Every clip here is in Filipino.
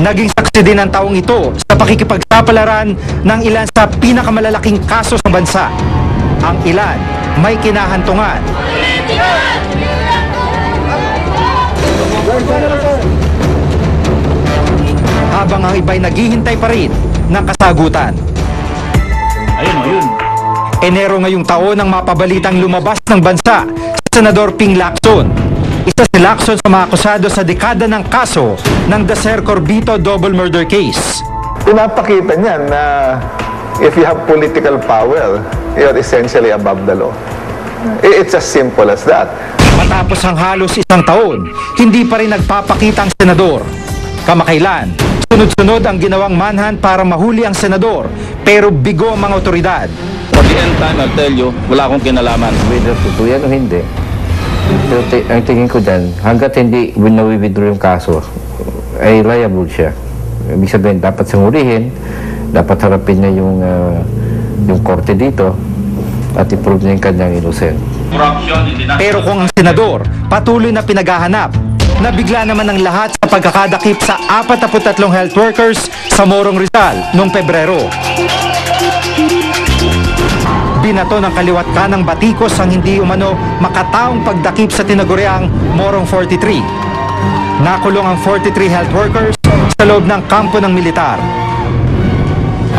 Naging saksi din ang taong ito sa pakikipagsapalaran ng ilan sa pinakamalalaking kaso sa bansa. Ang ilan may kinahantungan. Habang ang iba'y naghihintay pa rin ng kasagutan. Ayun. Enero ngayong taon ang mapabalitang lumabas ng bansa si Senador Ping Lacson. Isa si Lacson sa mga akusado sa dekada ng kaso ng Dacer Corbito double murder case. Pinapakita niyan na if you have political power, you're essentially above the law. It's as simple as that. Matapos ang halos isang taon, hindi pa rin nagpapakita ang senador. Kamakailan, sunod-sunod ang ginawang manhunt para mahuli ang senador, pero bigo ang mga otoridad. For the end time, I'll tell you, wala akong kinalaman. Whether totoo yan o hindi, pero ang tingin ko dyan, hanggat hindi na-withdraw yung kaso, ay liable siya. Ibig sabihin, dapat sangulihin, dapat harapin niya yung korte dito, at i-prove niya yung kanyang innocent. Pero kung ang senador patuloy na pinaghahanap, nabigla naman ang lahat sa pagkakadakip sa 43 health workers sa Morong Rizal noong Pebrero. Binato ng kaliwat kanang batikos ang hindi umano makataong pagdakip sa tinaguriang Morong 43. Nakulong ang 43 health workers sa loob ng kampo ng militar.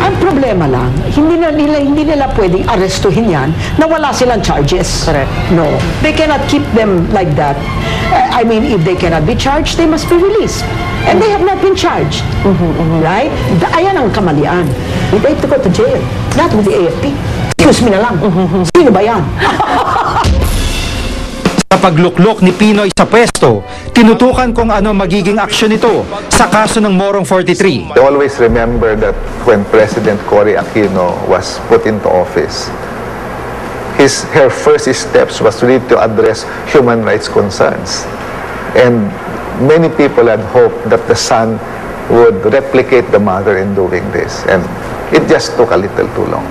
Ang problema lang, hindi nila pwedeng arestuhin yan na wala silang charges. Correct. No. They cannot keep them like that. I mean, if they cannot be charged, they must be released. And they have not been charged. Right? Ayan ang kamalian. They have to go to jail. Not with the AFP. Excuse me na lang. Sino ba yan? Sa pagluklok ni Pinoy sa pwesto, tinutukan kung ano magiging aksyon nito sa kaso ng Morong 43. I always remember that when President Cory Aquino was put into office, her first steps was really to address human rights concerns. And many people had hoped that the son would replicate the mother in doing this. And it just took a little too long.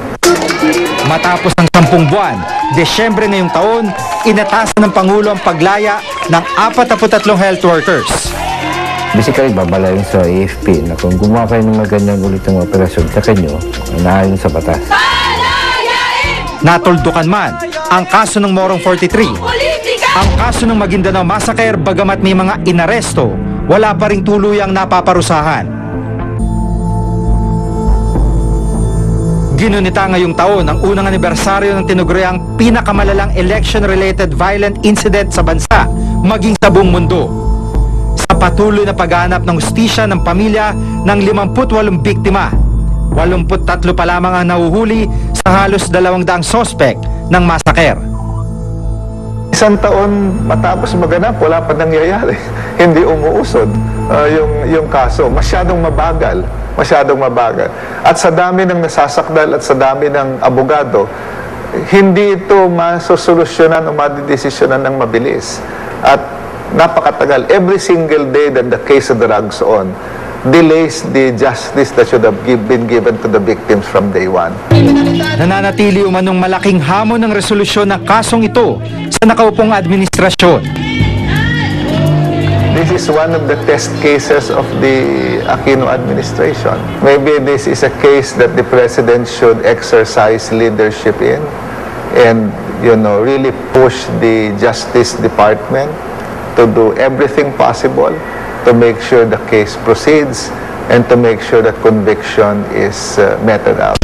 Matapos ang 10 buwan, Desyembre ngayong taon, inatasan ng Pangulo ang paglaya ng 43 health workers. Basically, babalayin sa AFP na kung gumawa kayo ng mga ganyan ulit ng operasyon sa kanyo, naayon sa batas. Natuldukan man ang kaso ng Morong 43. Ang kaso ng Maguindanao Massacre, bagamat may mga inaresto, wala pa ring tuluyang napaparusahan. Ginunita ngayong taon ang unang anibersaryo ng tinaguriang pinakamalalang election-related violent incident sa bansa, maging sa buong mundo. Sa patuloy na paghahanap ng hustisya ng pamilya ng 58 biktima, 83 pa lamang ang nahuhuli sa halos 200 sospek ng massacre. Isang taon matapos maganap, wala pa nangyayari. Hindi umuusod yung kaso. Masyadong mabagal. At sa dami ng nasasakdal at sa dami ng abogado, hindi ito masosolusyonan o madidesisyonan ng mabilis. At napakatagal. Every single day that the case drags on, delays the justice that should have been given to the victims from day one. Nananatili umanong malaking hamon ng resolusyon ng kasong ito sa nakaupong administrasyon. This is one of the test cases of the Aquino administration. Maybe this is a case that the president should exercise leadership in and, really push the Justice Department to do everything possible to make sure the case proceeds and to make sure that conviction is meted out.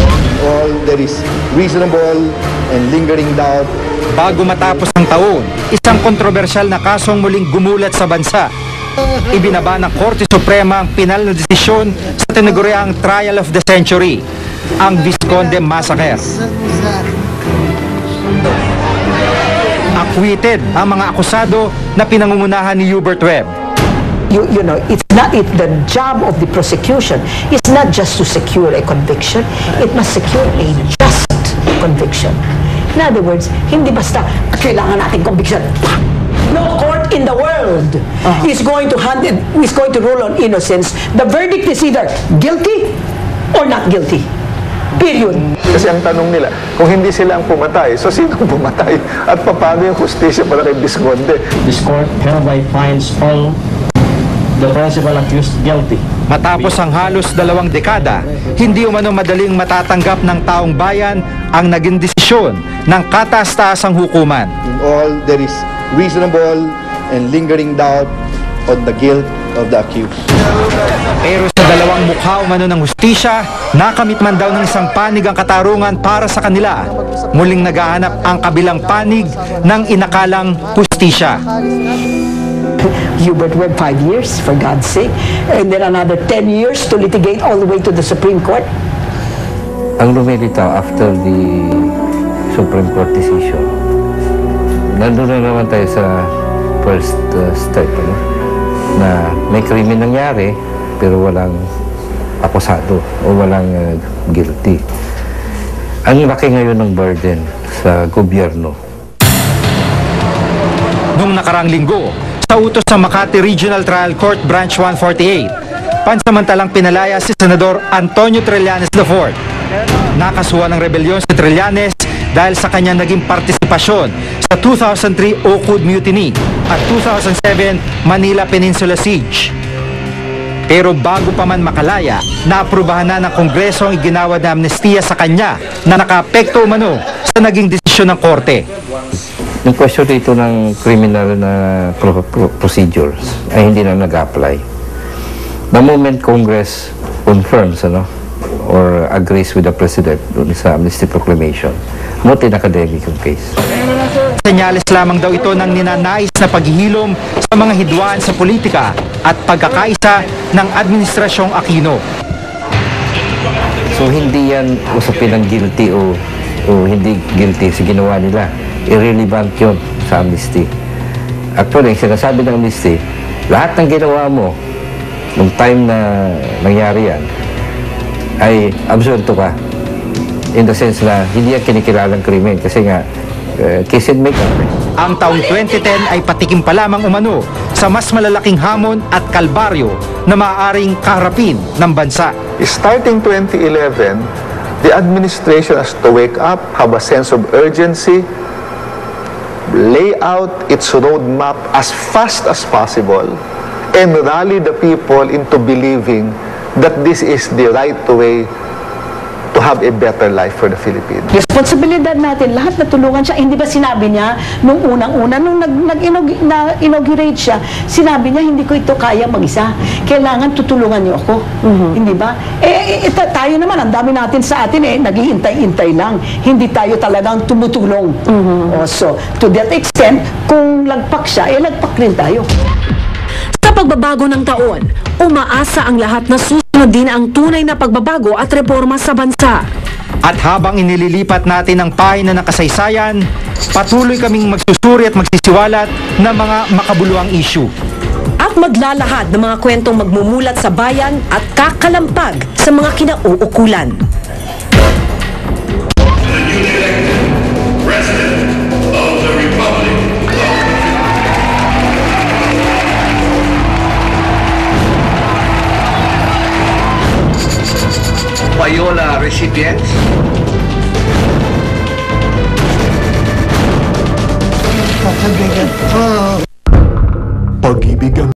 All there is reasonable and lingering doubt. Bago matapos ang taon, isang kontrobersyal na kasong muling gumulat sa bansa. Ibinaba ng Korte Suprema ang pinal na desisyon sa tinaguriang Trial of the Century, ang Vizconde Massacre. Acquitted ang mga akusado na pinangungunahan ni Hubert Webb. The job of the prosecution is not just to secure a conviction, it must secure a just conviction. In other words, hindi basta kailangan natin conviction. No court in the world is going to rule on innocence. The verdict is either guilty or not guilty. Period. Kasi ang tanong nila, kung hindi sila ang pumatay, so sinong pumatay? At paano yung hustisya para kay Vizconde? This court hereby finds all the principal accused guilty Matapos ang halos 2 dekada, hindi umano madaling matatanggap ng taong bayan ang naging desisyon ng kataas-taasang hukuman. In all, there is reasonable and lingering doubt on the guilt of the accused. Pero sa dalawang mukha umano ng hustisya, nakamit man daw ng isang panig ang katarungan para sa kanila. Muling naghahanap ang kabilang panig ng inakalang hustisya. Hubert Webb, 5 years, for God's sake. And then another 10 years to litigate all the way to the Supreme Court. Ang lumilitaw after the Supreme Court decision, nandun na naman tayo sa first step, na may krimen nangyari pero walang akusado o walang guilty. Ang laki ngayon ng burden sa gobyerno. Noong nakarang linggo, sa utos sa Makati Regional Trial Court Branch 148, pansamantalang pinalaya si Senador Antonio Trillanes IV. Nakasuhan ng rebelyon si Trillanes dahil sa kanyang naging partisipasyon sa 2003 Oakwood Mutiny at 2007 Manila Peninsula Siege. Pero bago pa man makalaya, naaprubahan na ng Kongreso ang iginawad na amnestiya sa kanya na nakaapekto umano sa naging desisyon ng Korte. Yung question dito ng criminal na procedures ay hindi na nag-apply. The moment Congress confirms or agrees with the President dun sa amnesty proclamation, not in academic yung case. Senyales lamang daw ito ng ninanais na paghihilom sa mga hidwaan sa politika at pagkakaisa ng Administrasyong Aquino. So hindi yan usapin ng guilty o hindi guilty sa ginawa nila. Irrelevant yun sa amnesty. Actually, ang sinasabi ng amnesty, lahat ng ginawa mo nung time na nangyari yan ay absurdo ka. In the sense na hindi yan kinikilalang krimen kasi nga kiss and make up. Ang taong 2010 ay patikim pa lamang umano sa mas malalaking hamon at kalbaryo na maaaring kaharapin ng bansa. Starting 2011, the administration has to wake up, have a sense of urgency, lay out its roadmap as fast as possible, and rally the people into believing that this is the right way to have a better life for the Philippines. Responsibilidad natin, lahat na tulungan siya. Hindi ba sinabi niya, nung unang-una, nung nag-inaugurate siya, sinabi niya, hindi ko ito kaya mag-isa. Kailangan tutulungan niyo ako. Hindi ba? Tayo naman, ang dami natin sa atin, naghihintay-hintay lang. Hindi tayo talagang tumutulong. So, to that extent, kung lagpak siya, lagpak rin tayo. Sa pagbabago ng taon, umaasa ang lahat na susunod din ang tunay na pagbabago at reforma sa bansa. At habang inililipat natin ang pahina ng kasaysayan, patuloy kaming magsusuri at magsisiwalat ng mga makabuluhang issue. At maglalahad ng mga kwentong magmumulat sa bayan at kakalampag sa mga kinauukulan. Payola recipients. Pag-ibig ang